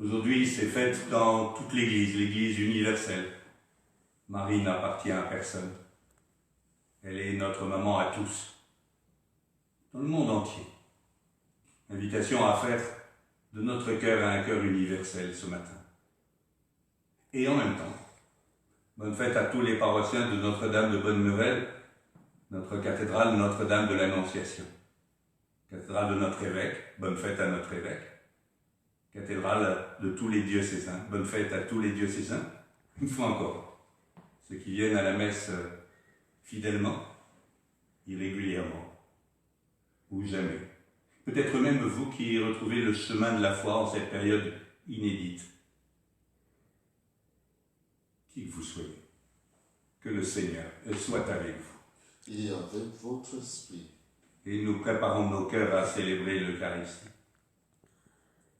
Aujourd'hui, c'est fête dans toute l'Église, l'Église universelle. Marie n'appartient à personne. Elle est notre maman à tous, dans le monde entier. Invitation à faire de notre cœur un cœur universel ce matin. Et en même temps, bonne fête à tous les paroissiens de Notre-Dame de Bonne-Nouvelle, notre cathédrale Notre-Dame de l'Annonciation. Cathédrale de notre évêque, bonne fête à notre évêque. Cathédrale de tous les diocésains, bonne fête à tous les diocésains. Une fois encore, ceux qui viennent à la messe fidèlement, irrégulièrement, ou jamais. Peut-être même vous qui retrouvez le chemin de la foi en cette période inédite. Qui que vous soyez, que le Seigneur soit avec vous. Et avec votre esprit. Et nous préparons nos cœurs à célébrer l'Eucharistie.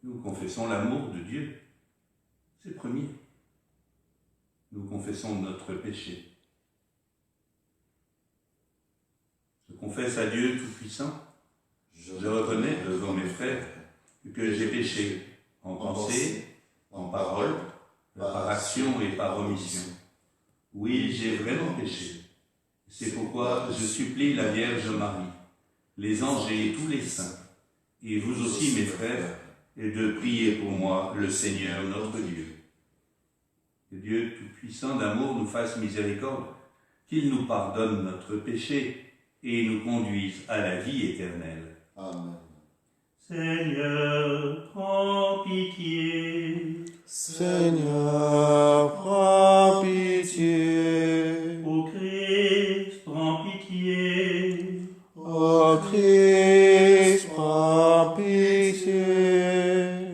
Nous confessons l'amour de Dieu, c'est premier. Nous confessons notre péché. Je confesse à Dieu Tout-Puissant. Je reconnais devant mes frères que j'ai péché en pensée, en parole, par action et par omission. Oui, j'ai vraiment péché. C'est pourquoi je supplie la Vierge Marie, les anges et tous les saints, et vous aussi mes frères, et de prier pour moi le Seigneur notre Dieu. Que Dieu Tout-Puissant d'amour nous fasse miséricorde, qu'il nous pardonne notre péché et nous conduise à la vie éternelle. Amen. Seigneur, prends pitié. Seigneur, prends pitié. Ô Christ, prends pitié. Ô Christ, prends pitié.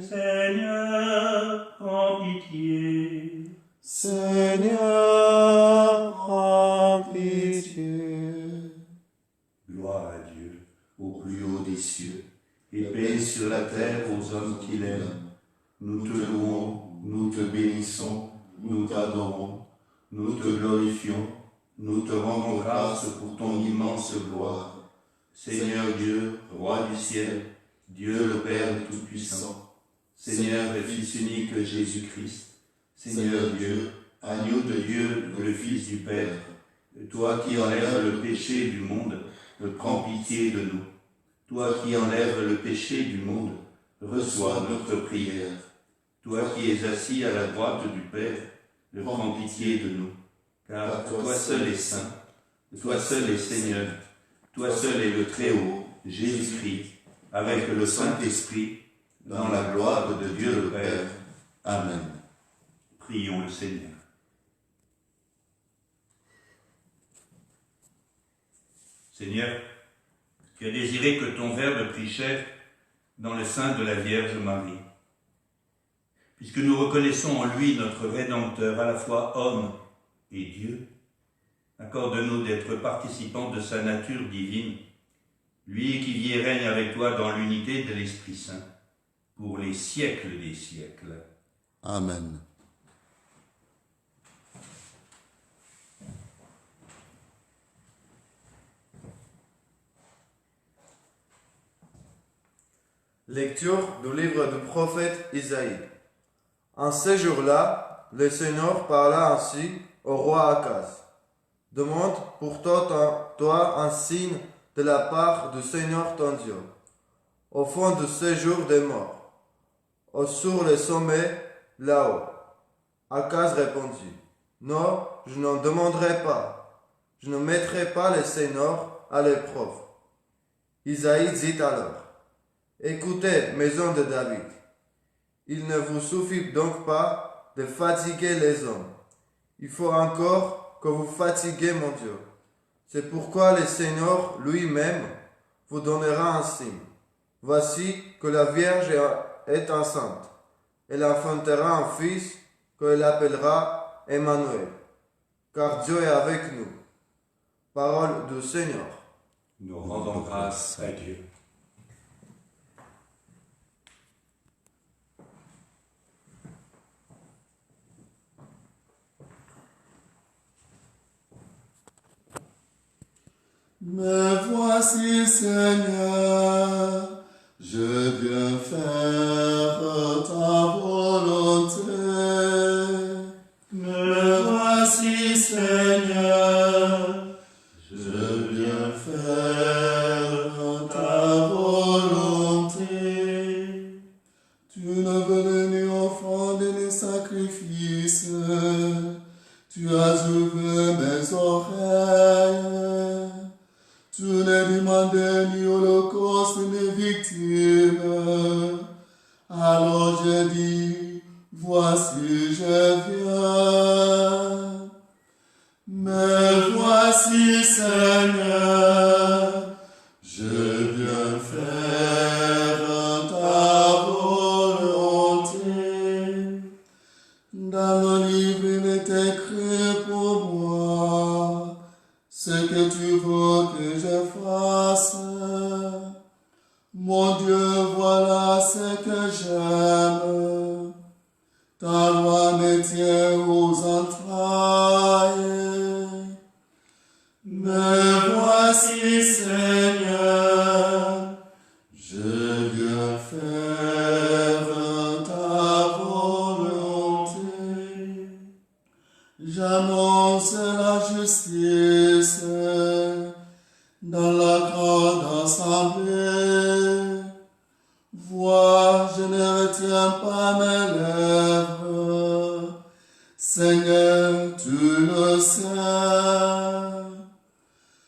Seigneur, prends pitié. Seigneur, prends pitié. Gloire à Dieu, au plus haut des cieux, et paix sur la terre aux hommes qu'il aime. Nous te louons, nous te bénissons, nous t'adorons, nous te glorifions, nous te rendons grâce pour ton immense gloire. Seigneur Dieu, Roi du ciel, Dieu le Père Tout-Puissant, Seigneur et Fils unique Jésus-Christ, Seigneur Dieu, agneau de Dieu, le Fils du Père, toi qui enlèves le péché du monde, prends pitié de nous. Toi qui enlèves le péché du monde, reçois notre prière. Toi qui es assis à la droite du Père, prends pitié de nous. Car toi seul est saint, toi seul est Seigneur, toi seul est le Très-Haut, Jésus-Christ, avec le Saint-Esprit, dans la gloire de Dieu le Père. Amen. Prions le Seigneur. Seigneur, tu as désiré que ton Verbe prit chair dans le sein de la Vierge Marie. Puisque nous reconnaissons en lui notre Rédempteur, à la fois homme et Dieu, accorde-nous d'être participants de sa nature divine, lui qui vit et règne avec toi dans l'unité de l'Esprit Saint, pour les siècles des siècles. Amen. Lecture du livre du prophète Isaïe. En ce jour-là, le Seigneur parla ainsi au roi Akaz. Demande pour toi un signe de la part du Seigneur ton Dieu, au fond du séjour des morts, ou sur le sommet là-haut. Akaz répondit, non, je n'en demanderai pas. Je ne mettrai pas le Seigneur à l'épreuve. Isaïe dit alors, écoutez, maison de David, il ne vous suffit donc pas de fatiguer les hommes. Il faut encore que vous fatiguez mon Dieu. C'est pourquoi le Seigneur lui-même vous donnera un signe. Voici que la Vierge est enceinte. Elle enfantera un fils qu'elle appellera Emmanuel, car Dieu est avec nous. Parole du Seigneur. Nous rendons grâce à Dieu. Me voici, Seigneur, je viens faire ta volonté. offrandes et les sacrifices. Tu as ouvert mes oreilles. Tu ne demandais ni holocauste ni victime. Alors j'ai dit, voici je viens. Me voici Seigneur, je viens faire ta volonté. Dans le livre il est écrit pour moi ce que tu veux que je fasse. Mon Dieu, voilà ce que j'aime. Ta loi me tient aux entrailles. Me voici Seigneur, je viens faire ta volonté. J'annonce la justice dans la grande assemblée. Vois, je ne retiens pas mes lèvres. Seigneur, tu le sais.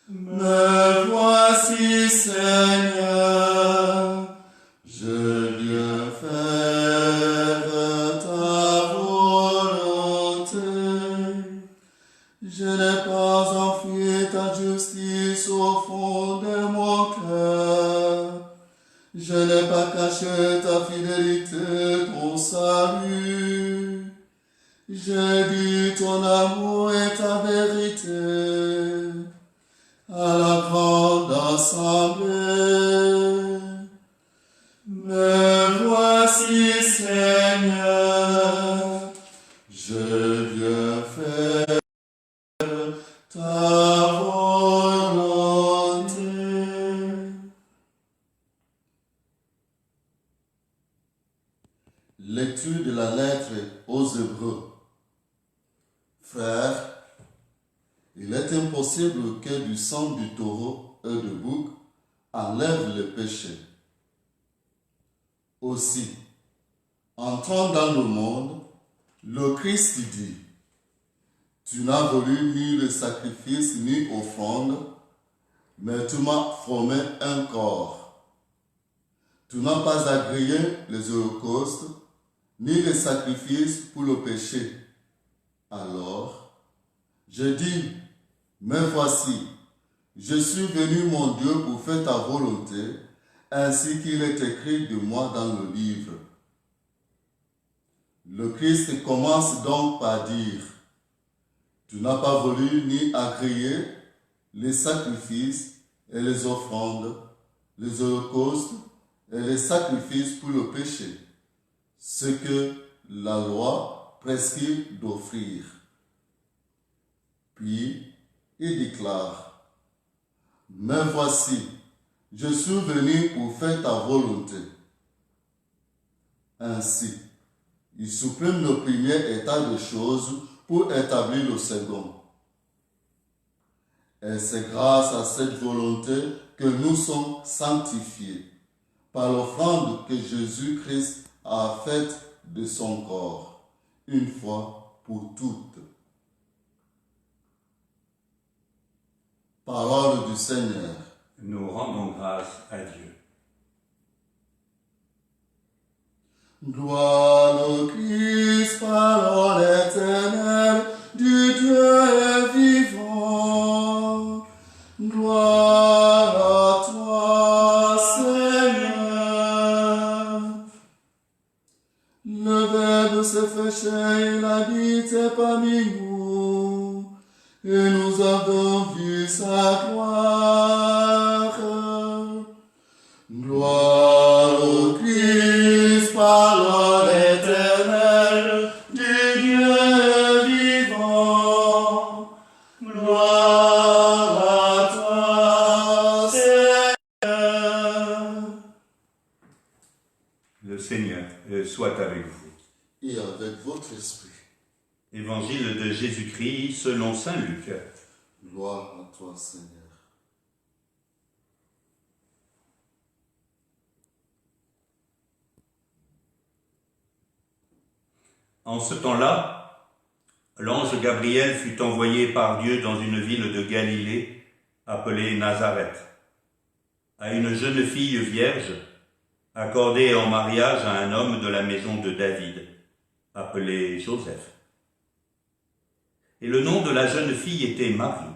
Me voici, Seigneur, je viens faire ta volonté. Je n'ai pas enfui ta justice au fond de mon cœur. Je n'ai pas caché ta fidélité, ton salut. J'ai dit ton amour et ta vérité à la grande assemblée. Me voici, Seigneur, je viens faire ta volonté. Lecture de la lettre aux Hébreux. Frères, il est impossible que du sang du taureau et du bouc enlève le péché. Aussi, entrant dans le monde, le Christ dit, tu n'as voulu ni le sacrifice ni offrande, mais tu m'as formé un corps. Tu n'as pas agréé les holocaustes, ni les sacrifices pour le péché. Alors, je dis, me voici, je suis venu mon Dieu pour faire ta volonté, ainsi qu'il est écrit de moi dans le livre. Le Christ commence donc par dire, tu n'as pas voulu ni agréer les sacrifices et les offrandes, les holocaustes et les sacrifices pour le péché, ce que la loi prescrit d'offrir. Puis, il déclare, me voici, je suis venu pour faire ta volonté. Ainsi, il supprime le premier état de choses pour établir le second. Et c'est grâce à cette volonté que nous sommes sanctifiés par l'offrande que Jésus-Christ a faite de son corps, une fois pour toutes. Parole du Seigneur. Nous rendons grâce à Dieu. Gloire au Christ, parole éternelle du Dieu vivant. Gloire à toi, Seigneur. Le Verbe s'est fait chair, il habite parmi nous, et nous avons vu sa gloire. Gloire au Christ, parole éternelle du Dieu vivant. Gloire à toi, Seigneur. Le Seigneur soit avec vous. Et avec votre esprit. Évangile de Jésus-Christ selon saint Luc. Gloire à toi, Seigneur. En ce temps-là, l'ange Gabriel fut envoyé par Dieu dans une ville de Galilée, appelée Nazareth, à une jeune fille vierge, accordée en mariage à un homme de la maison de David, appelé Joseph. Et le nom de la jeune fille était Marie.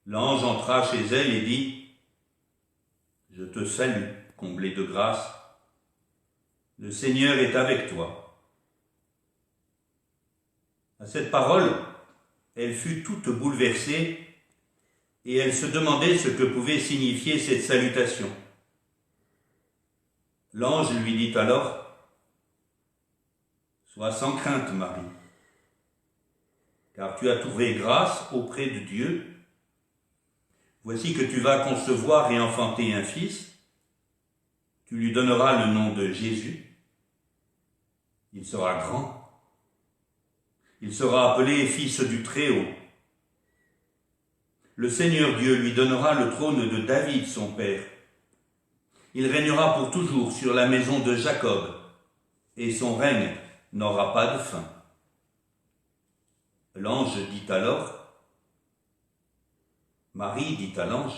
L'ange entra chez elle et dit : « Je te salue, comblée de grâce, le Seigneur est avec toi. » À cette parole, elle fut toute bouleversée et elle se demandait ce que pouvait signifier cette salutation. L'ange lui dit alors : « Sois sans crainte, Marie, car tu as trouvé grâce auprès de Dieu. Voici que tu vas concevoir et enfanter un fils. Tu lui donneras le nom de Jésus. Il sera grand. Il sera appelé Fils du Très-Haut. Le Seigneur Dieu lui donnera le trône de David, son père. Il régnera pour toujours sur la maison de Jacob, et son règne n'aura pas de fin. » L'ange dit alors, Marie dit à l'ange :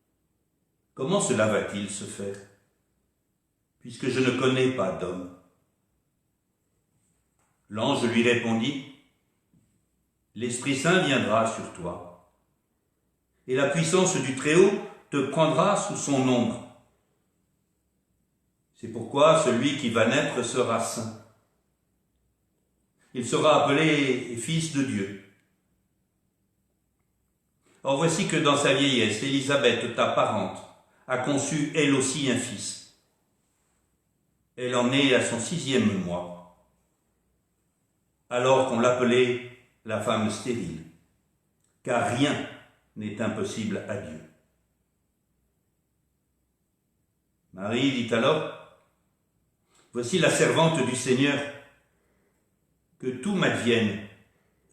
« Comment cela va-t-il se faire, puisque je ne connais pas d'homme ?» L'ange lui répondit : « L'Esprit Saint viendra sur toi, et la puissance du Très-Haut te prendra sous son ombre. C'est pourquoi celui qui va naître sera saint. Il sera appelé Fils de Dieu. Or voici que dans sa vieillesse, Élisabeth, ta parente, a conçu elle aussi un fils. Elle en est à son 6e mois, alors qu'on l'appelait la femme stérile, car rien n'est impossible à Dieu. Marie dit alors : « Voici la servante du Seigneur, que tout m'advienne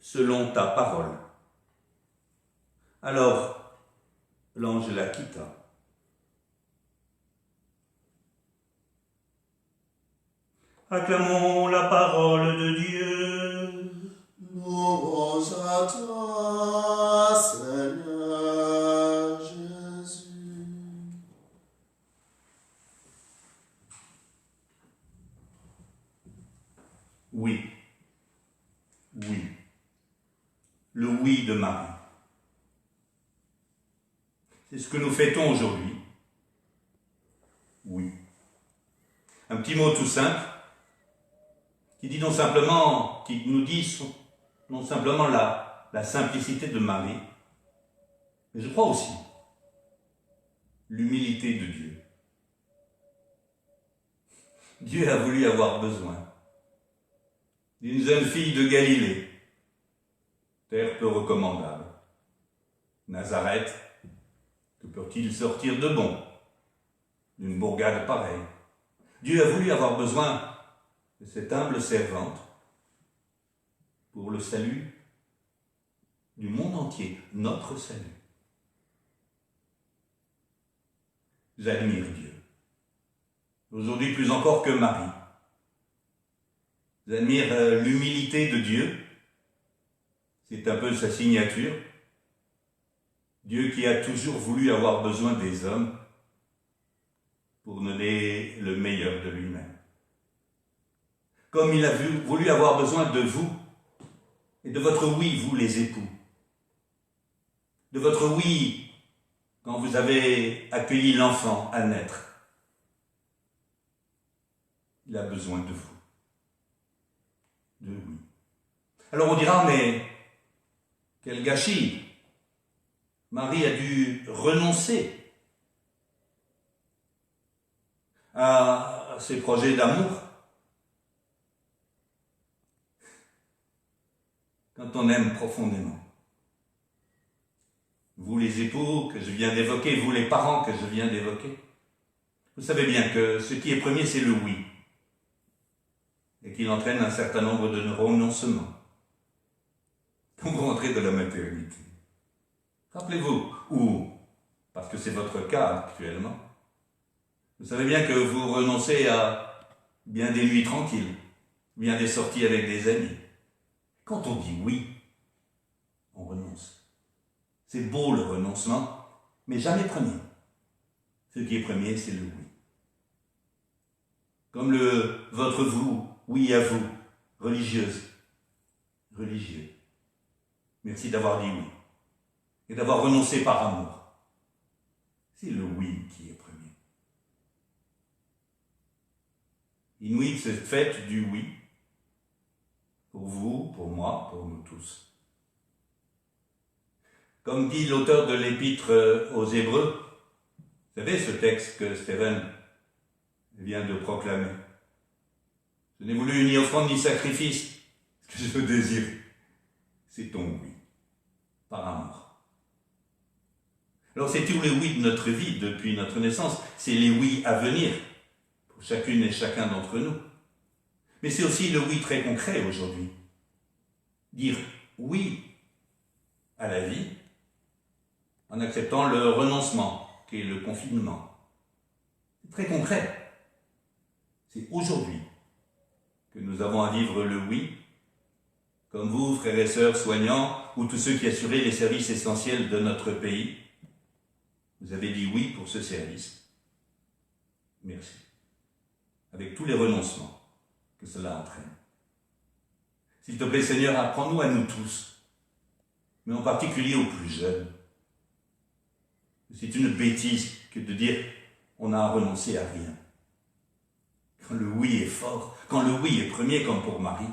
selon ta parole. » Alors, l'ange la quitta. Acclamons la parole de Dieu. Louange à toi, Seigneur Jésus. Oui, oui, le oui de Marie. C'est ce que nous fêtons aujourd'hui. Oui. Un petit mot tout simple qui dit non simplement, qui nous dit non simplement la simplicité de Marie, mais je crois aussi l'humilité de Dieu. Dieu a voulu avoir besoin d'une jeune fille de Galilée, terre peu recommandable. Nazareth, que peut-il sortir de bon d'une bourgade pareille? Dieu a voulu avoir besoin de cette humble servante pour le salut du monde entier, notre salut. J'admire Dieu. Aujourd'hui plus encore que Marie. J'admire l'humilité de Dieu. C'est un peu sa signature. Dieu qui a toujours voulu avoir besoin des hommes pour donner le meilleur de lui-même. Comme il a voulu avoir besoin de vous et de votre oui, vous les époux. De votre oui quand vous avez accueilli l'enfant à naître. Il a besoin de vous. De oui. Alors on dira, mais quel gâchis! Marie a dû renoncer à ses projets d'amour. Quand on aime profondément. Vous les époux que je viens d'évoquer, vous les parents que je viens d'évoquer, vous savez bien que ce qui est premier, c'est le oui. Et qu'il entraîne un certain nombre de renoncements. Quand vous rentrez de la maternité, rappelez-vous, ou, parce que c'est votre cas actuellement, vous savez bien que vous renoncez à bien des nuits tranquilles, bien des sorties avec des amis. Quand on dit oui, on renonce. C'est beau le renoncement, mais jamais premier. Ce qui est premier, c'est le oui. Comme le votre vous, oui à vous, religieuse, religieux. Merci d'avoir dit oui et d'avoir renoncé par amour. C'est le oui qui est premier. Inuit, cette fête du oui, pour vous, pour moi, pour nous tous. Comme dit l'auteur de l'épître aux Hébreux, vous savez ce texte que Stephen vient de proclamer. Je n'ai voulu ni offrande ni sacrifice. Ce que je désire, c'est ton oui, par amour. Alors c'est tous les oui de notre vie depuis notre naissance, c'est les oui à venir, pour chacune et chacun d'entre nous. Mais c'est aussi le oui très concret aujourd'hui. Dire oui à la vie, en acceptant le renoncement, qui est le confinement. C'est très concret. C'est aujourd'hui que nous avons à vivre le oui, comme vous, frères et sœurs soignants, ou tous ceux qui assuraient les services essentiels de notre pays. Vous avez dit oui pour ce service. Merci. Avec tous les renoncements que cela entraîne. S'il te plaît, Seigneur, apprends-nous à nous tous, mais en particulier aux plus jeunes. C'est une bêtise que de dire on a renoncé à rien. Quand le oui est fort, quand le oui est premier comme pour Marie,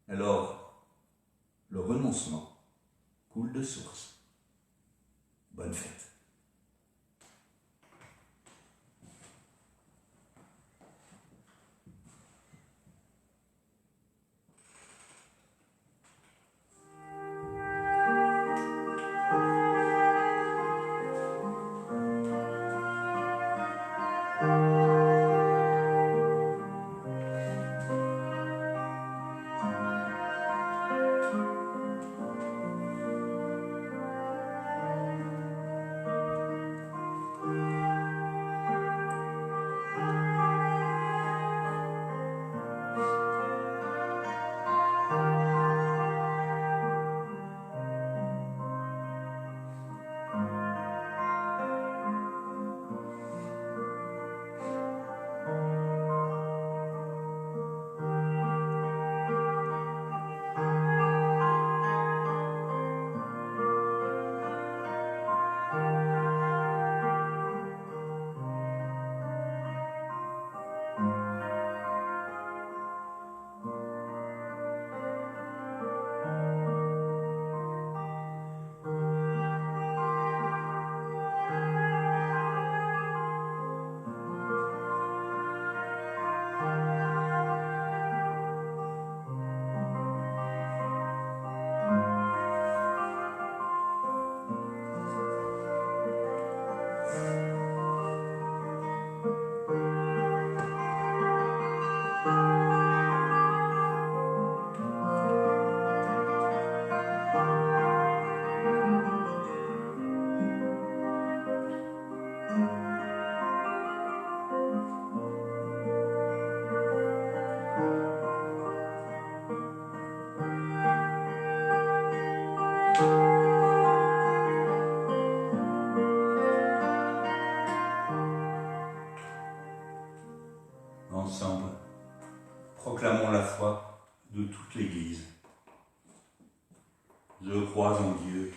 alors le renoncement coule de source. Bonne fête. Ensemble, proclamons la foi de toute l'Église. Je crois en Dieu,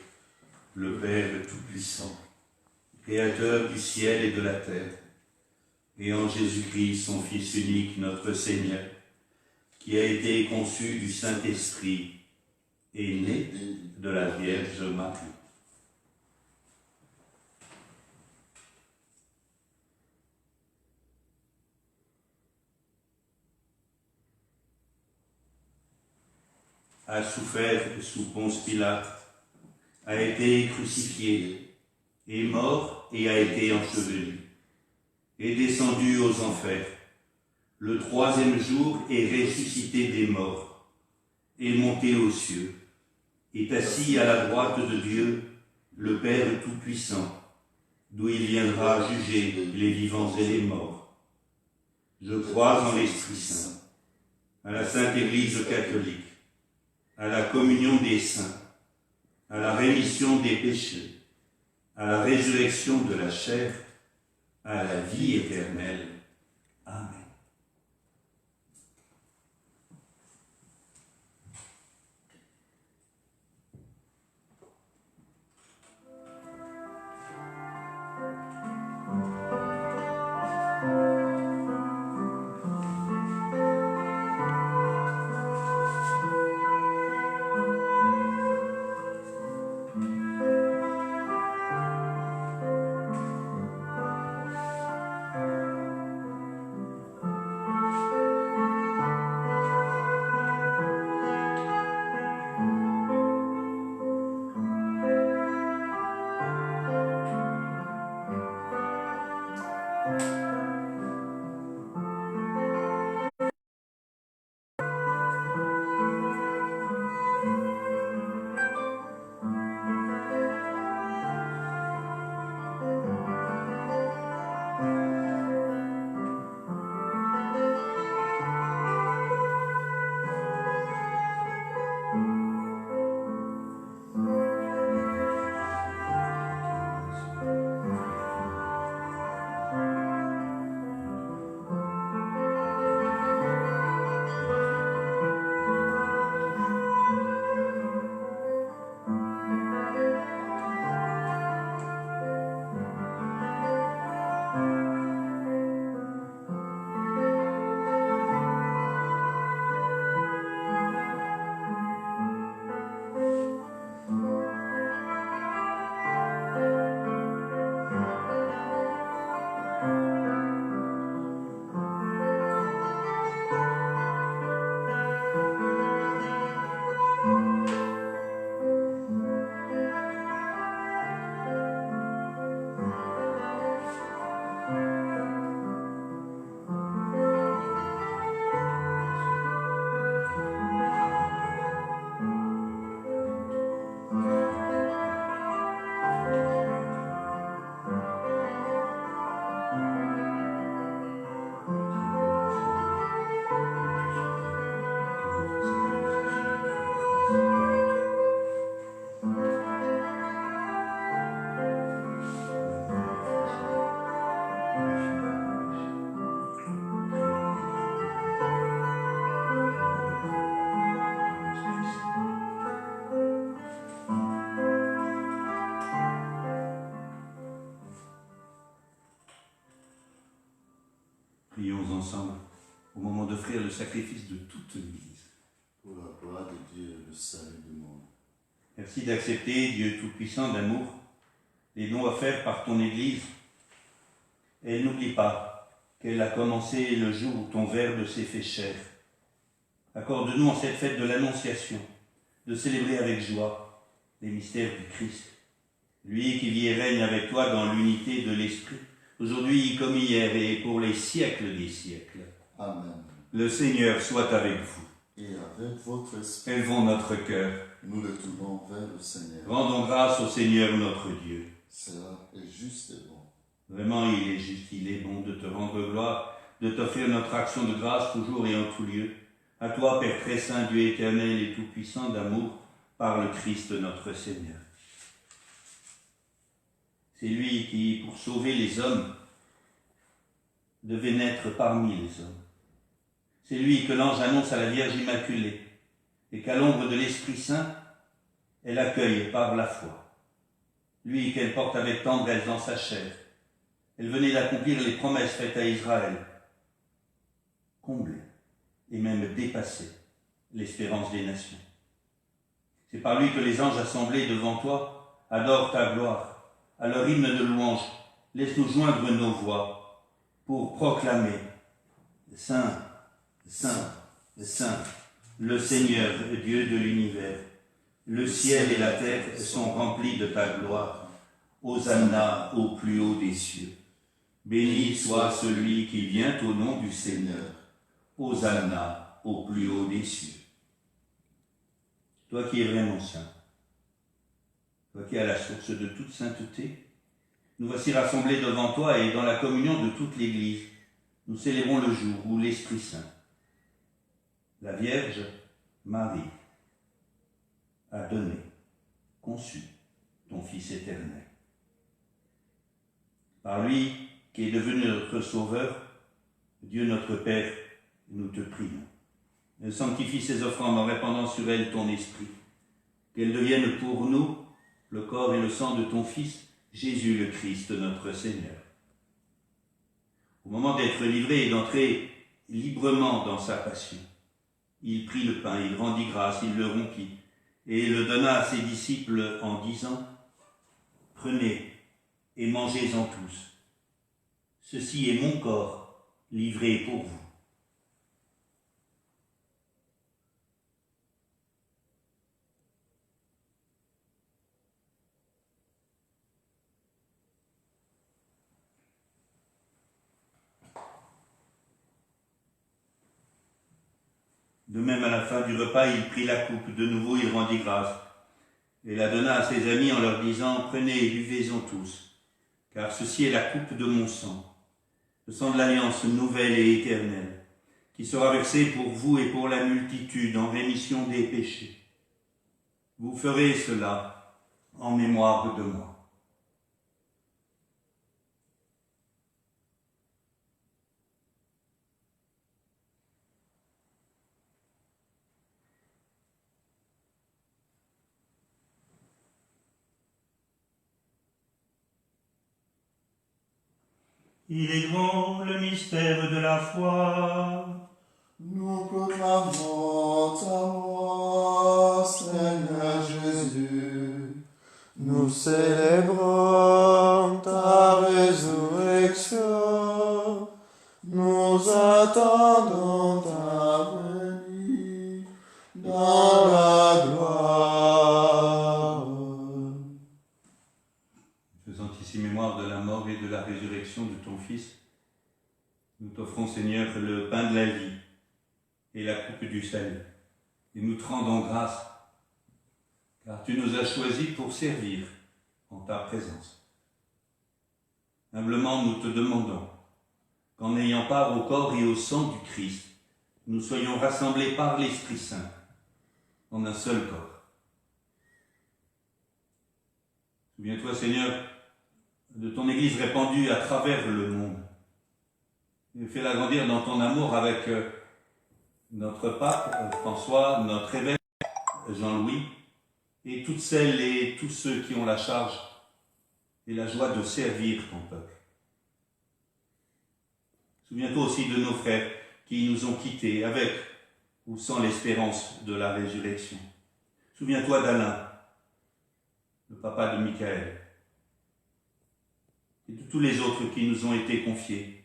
le Père Tout-Puissant, Créateur du ciel et de la terre, et en Jésus-Christ, son Fils unique, notre Seigneur, qui a été conçu du Saint-Esprit et né de la Vierge Marie. A souffert sous Ponce Pilate, a été crucifié, est mort et a été enseveli, est descendu aux enfers, le troisième jour est ressuscité des morts, est monté aux cieux, est assis à la droite de Dieu, le Père Tout-Puissant, d'où il viendra juger les vivants et les morts. Je crois en l'Esprit Saint, à la Sainte Église catholique, à la communion des saints, à la rémission des péchés, à la résurrection de la chair, à la vie éternelle. Amen. Prions ensemble au moment d'offrir le sacrifice de toute l'Église. Pour la gloire de Dieu et le salut du monde. Merci d'accepter, Dieu Tout-Puissant d'amour, les dons offerts par ton Église. Et n'oublie pas qu'elle a commencé le jour où ton Verbe s'est fait chair. Accorde-nous en cette fête de l'Annonciation de célébrer avec joie les mystères du Christ. Lui qui vit et règne avec toi dans l'unité de l'Esprit, aujourd'hui comme hier et pour les siècles des siècles. Amen. Le Seigneur soit avec vous. Et avec votre esprit, Élevons notre cœur. nous le tournons vers le Seigneur. Rendons grâce au Seigneur notre Dieu. Cela est juste et bon. Vraiment, il est juste, il est bon de te rendre gloire, de t'offrir notre action de grâce toujours et en tout lieu. À toi, Père très saint, Dieu éternel et tout-puissant d'amour, par le Christ notre Seigneur. C'est lui qui, pour sauver les hommes, devait naître parmi les hommes. C'est lui que l'ange annonce à la Vierge Immaculée et qu'à l'ombre de l'Esprit Saint, elle accueille par la foi. Lui qu'elle porte avec tendresse dans sa chair. Elle venait d'accomplir les promesses faites à Israël, combler et même dépasser l'espérance des nations. C'est par lui que les anges assemblés devant toi adorent ta gloire. À leur hymne de louange, laisse-nous joindre nos voix pour proclamer Saint, Saint, Saint, le Seigneur, Dieu de l'univers. Le ciel et la terre sont remplis de ta gloire. Hosanna au plus haut des cieux. Béni soit celui qui vient au nom du Seigneur. Hosanna au plus haut des cieux. Toi qui es vraiment saint, toi qui es à la source de toute sainteté, nous voici rassemblés devant toi et dans la communion de toute l'Église, nous célébrons le jour où l'Esprit Saint, la Vierge Marie, a donné, conçu ton Fils éternel. Par lui, qui est devenu notre Sauveur, Dieu notre Père, nous te prions. Sanctifie ces offrandes en répandant sur elles ton esprit, qu'elles deviennent pour nous le corps et le sang de ton Fils, Jésus le Christ, notre Seigneur. Au moment d'être livré et d'entrer librement dans sa passion, il prit le pain, il rendit grâce, il le rompit et le donna à ses disciples en disant « Prenez et mangez-en tous. Ceci est mon corps livré pour vous. » De même, à la fin du repas, il prit la coupe de nouveau, il rendit grâce, et la donna à ses amis en leur disant « Prenez et buvez-en tous, car ceci est la coupe de mon sang, le sang de l'alliance nouvelle et éternelle, qui sera versé pour vous et pour la multitude en rémission des péchés. Vous ferez cela en mémoire de moi. » Il est grand le mystère de la foi. Nous proclamons ta mort, Seigneur Jésus. Nous célébrons ta résurrection. Nous attendons ta venue dans la gloire. Faisant ici mémoire de la mort et de la résurrection de ton Fils, nous t'offrons, Seigneur, le pain de la vie et la coupe du salut. Et nous te rendons grâce, car tu nous as choisis pour servir en ta présence. Humblement, nous te demandons qu'en ayant part au corps et au sang du Christ, nous soyons rassemblés par l'Esprit Saint en un seul corps. Souviens-toi, Seigneur, de ton Église répandue à travers le monde. Et fais-la grandir dans ton amour avec notre pape François, notre évêque Jean-Louis, et toutes celles et tous ceux qui ont la charge et la joie de servir ton peuple. Souviens-toi aussi de nos frères qui nous ont quittés avec ou sans l'espérance de la résurrection. Souviens-toi d'Alain, le papa de Michael, et de tous les autres qui nous ont été confiés,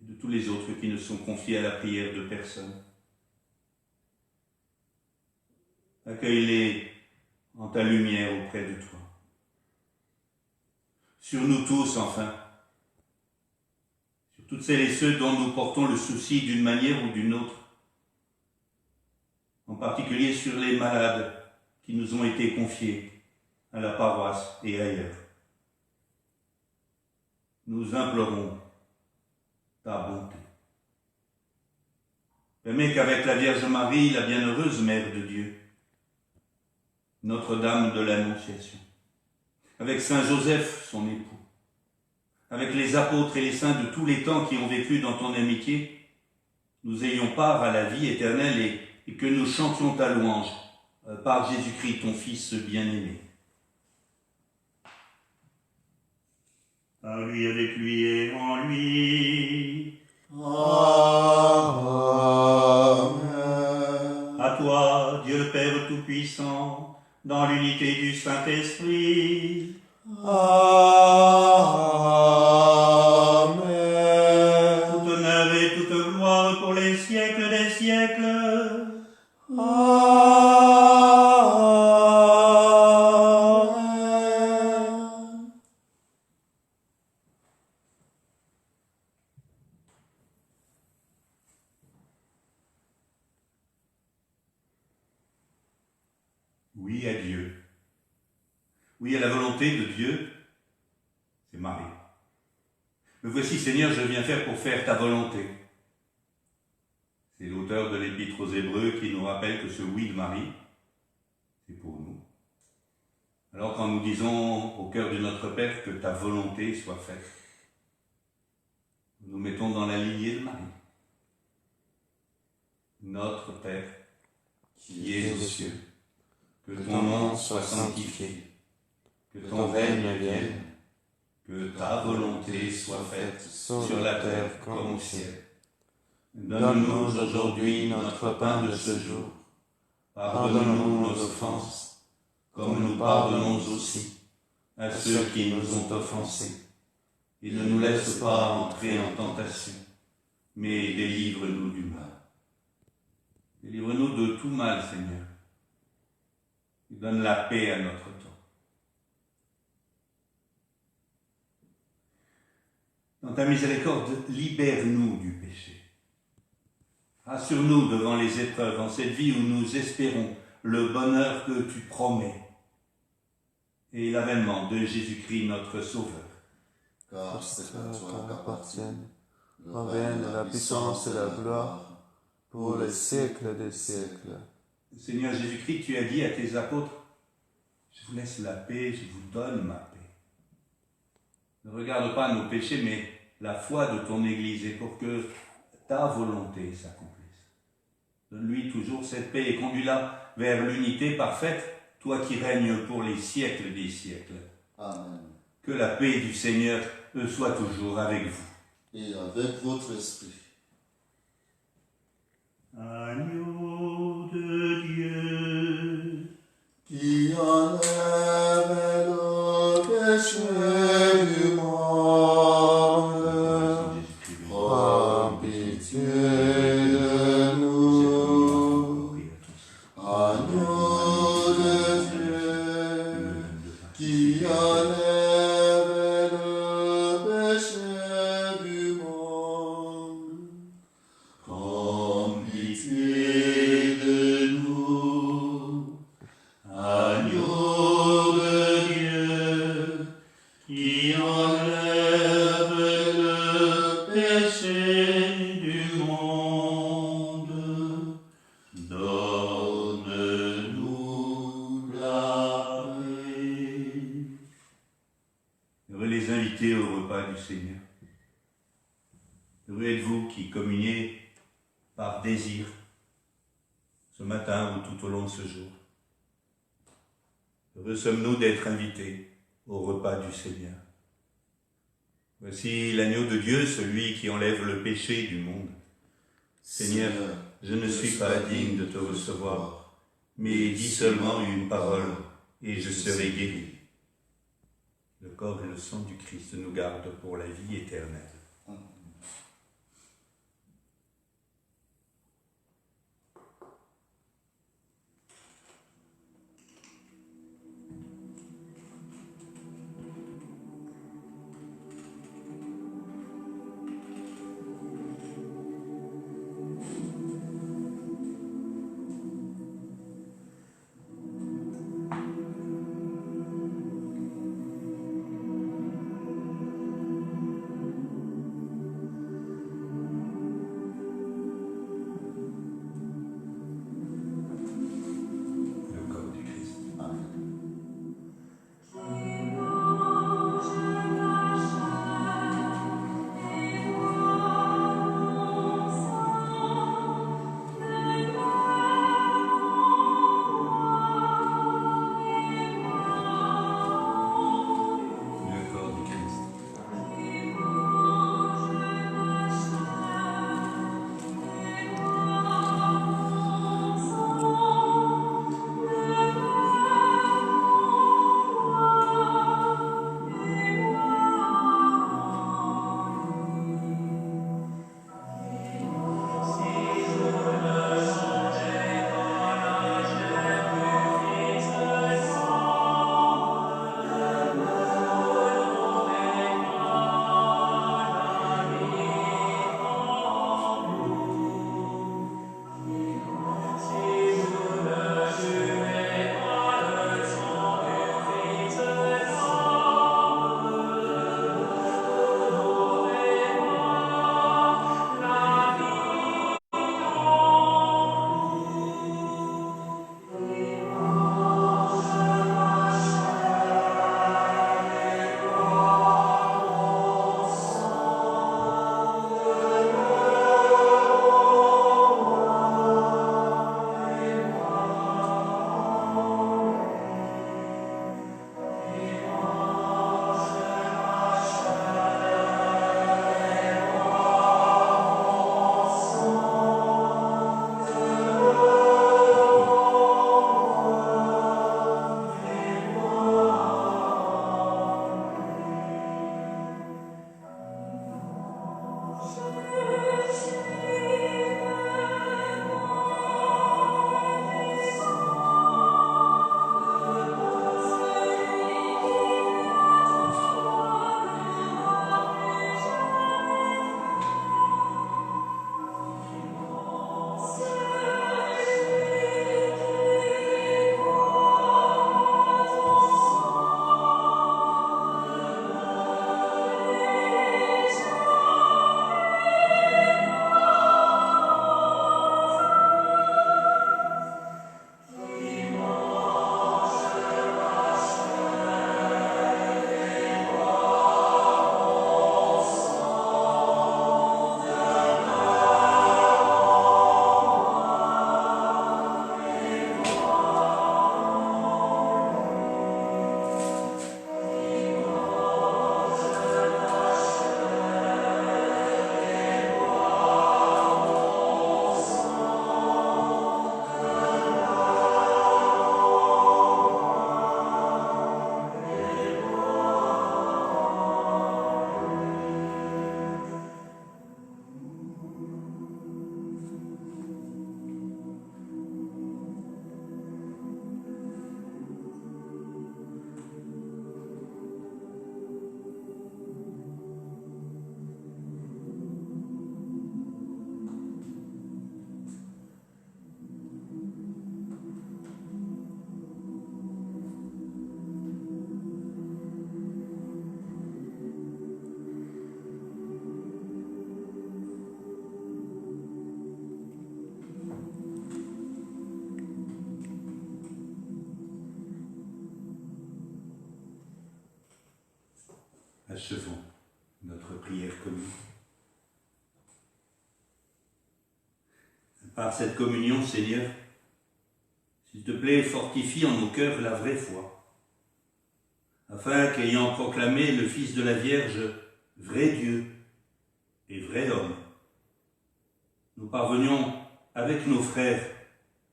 et de tous les autres qui ne sont confiés à la prière de personne. Accueille-les en ta lumière auprès de toi. Sur nous tous, enfin, sur toutes celles et ceux dont nous portons le souci d'une manière ou d'une autre, en particulier sur les malades qui nous ont été confiés à la paroisse et ailleurs. Nous implorons ta bonté. Permets qu'avec la Vierge Marie, la bienheureuse Mère de Dieu, Notre-Dame de l'Annonciation, avec Saint Joseph, son époux, avec les apôtres et les saints de tous les temps qui ont vécu dans ton amitié, nous ayons part à la vie éternelle et que nous chantions ta louange par Jésus-Christ, ton Fils bien-aimé. Par lui, avec lui et en lui. Amen. À toi, Dieu le Père Tout-Puissant, dans l'unité du Saint-Esprit. Amen. Tout honneur et toute gloire pour les siècles des siècles. Amen. Oui à Dieu. Oui à la volonté de Dieu, c'est Marie. Me voici, Seigneur, je viens faire pour faire ta volonté. C'est l'auteur de l'Épître aux Hébreux qui nous rappelle que ce oui de Marie, c'est pour nous. Alors quand nous disons au cœur de notre Père que ta volonté soit faite, nous nous mettons dans la lignée de Marie. Notre Père, qui es aux cieux, que ton nom soit sanctifié, que ton règne vienne, que ta volonté soit faite sur la terre comme au ciel. Donne-nous aujourd'hui notre pain de ce jour. Pardonne-nous nos offenses, comme nous pardonnons aussi à ceux qui nous ont offensés. Et ne nous laisse pas entrer en tentation, mais délivre-nous du mal. Délivre-nous de tout mal, Seigneur. Et donne la paix à notre temps. Dans ta miséricorde, libère-nous du péché. Rassure-nous devant les épreuves en cette vie où nous espérons le bonheur que tu promets et l'avènement de Jésus-Christ notre Sauveur. Car c'est à toi qu'appartiennent le règne, la puissance et la gloire pour les siècles des siècles. Seigneur Jésus-Christ, tu as dit à tes apôtres, je vous laisse la paix, je vous donne ma paix. Ne regarde pas nos péchés, mais la foi de ton Église, et pour que ta volonté s'accomplisse. Donne-lui toujours cette paix et conduis-la vers l'unité parfaite, toi qui règnes pour les siècles des siècles. Amen. Que la paix du Seigneur soit toujours avec vous. Et avec votre esprit. Agneau de Dieu, Qui enlève le péché du monde, prends pitié de nous. Agneau de Dieu, qui enlève le péché du monde, prends pitié de nous. Agneau de Dieu, qui enlève le péché du monde, donne-nous la paix. heureux les invités au repas du Seigneur. Heureux êtes-vous qui communiez par désir ce matin ou tout au long de ce jour. Heureux sommes-nous d'être invités au repas du Seigneur. Voici l'agneau de Dieu, celui qui enlève le péché du monde. Seigneur, je ne suis pas digne de te recevoir, mais dis seulement une parole et je serai guéri. Le corps et le sang du Christ nous gardent pour la vie éternelle. achevons notre prière commune. Par cette communion, Seigneur, s'il te plaît, fortifie en nos cœurs la vraie foi, afin qu'ayant proclamé le Fils de la Vierge, vrai Dieu et vrai homme, nous parvenions avec nos frères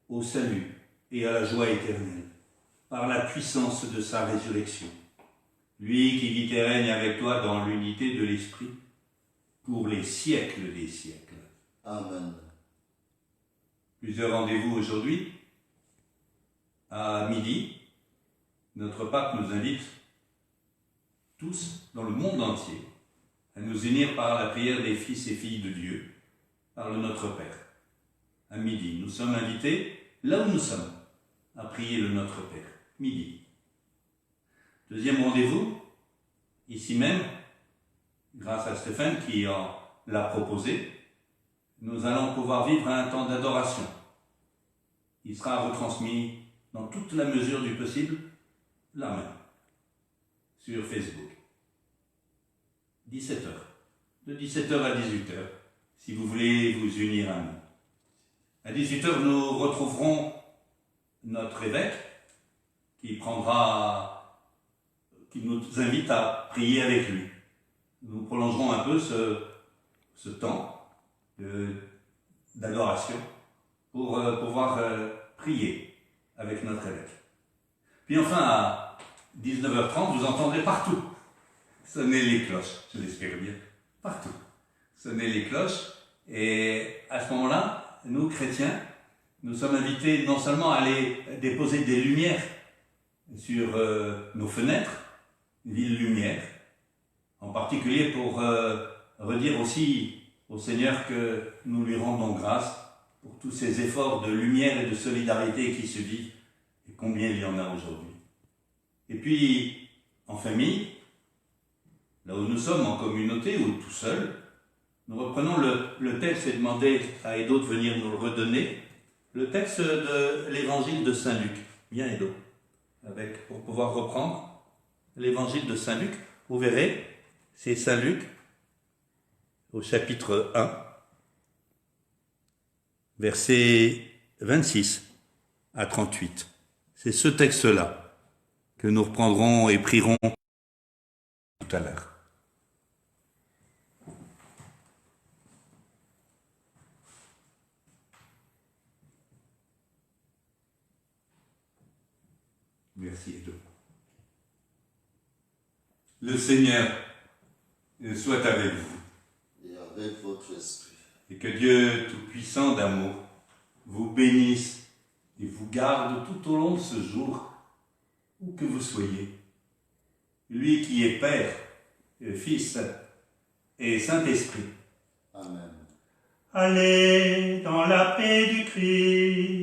au salut et à la joie éternelle, par la puissance de sa résurrection. Lui qui vit et règne avec toi dans l'unité de l'Esprit, pour les siècles des siècles. Amen. Plusieurs rendez-vous aujourd'hui. À midi, notre pape nous invite tous dans le monde entier à nous unir par la prière des fils et filles de Dieu, par le Notre Père. À midi, nous sommes invités, là où nous sommes, à prier le Notre Père. Midi. Deuxième rendez-vous, ici même, grâce à Stéphane qui l'a proposé, nous allons pouvoir vivre un temps d'adoration. Il sera retransmis dans toute la mesure du possible, là même, sur Facebook. 17h. De 17h à 18h, si vous voulez vous unir à nous. À 18h, nous retrouverons notre évêque qui nous invite à prier avec lui. Nous prolongerons un peu ce temps d'adoration pour pouvoir prier avec notre évêque. Puis enfin, à 19h30, vous entendrez partout sonner les cloches, je l'espère bien, partout. Sonner les cloches, et à ce moment-là, nous, chrétiens, nous sommes invités non seulement à aller déposer des lumières sur nos fenêtres, ville lumière, en particulier pour redire aussi au Seigneur que nous lui rendons grâce pour tous ces efforts de lumière et de solidarité qui se vivent, et combien il y en a aujourd'hui. Et puis, en famille, là où nous sommes, en communauté ou tout seul, nous reprenons le texte et demandons à Edo de venir nous le redonner, le texte de l'évangile de Saint Luc. Viens Edo, pour pouvoir reprendre l'évangile de Saint Luc. Vous verrez, c'est Saint Luc au chapitre 1, versets 26 à 38. C'est ce texte-là que nous reprendrons et prierons tout à l'heure. Merci Edo. Le Seigneur soit avec vous. Et avec votre esprit. Et que Dieu Tout-Puissant d'amour vous bénisse et vous garde tout au long de ce jour, où que vous soyez. Lui qui est Père, Fils et Saint-Esprit. Amen. Allez dans la paix du Christ.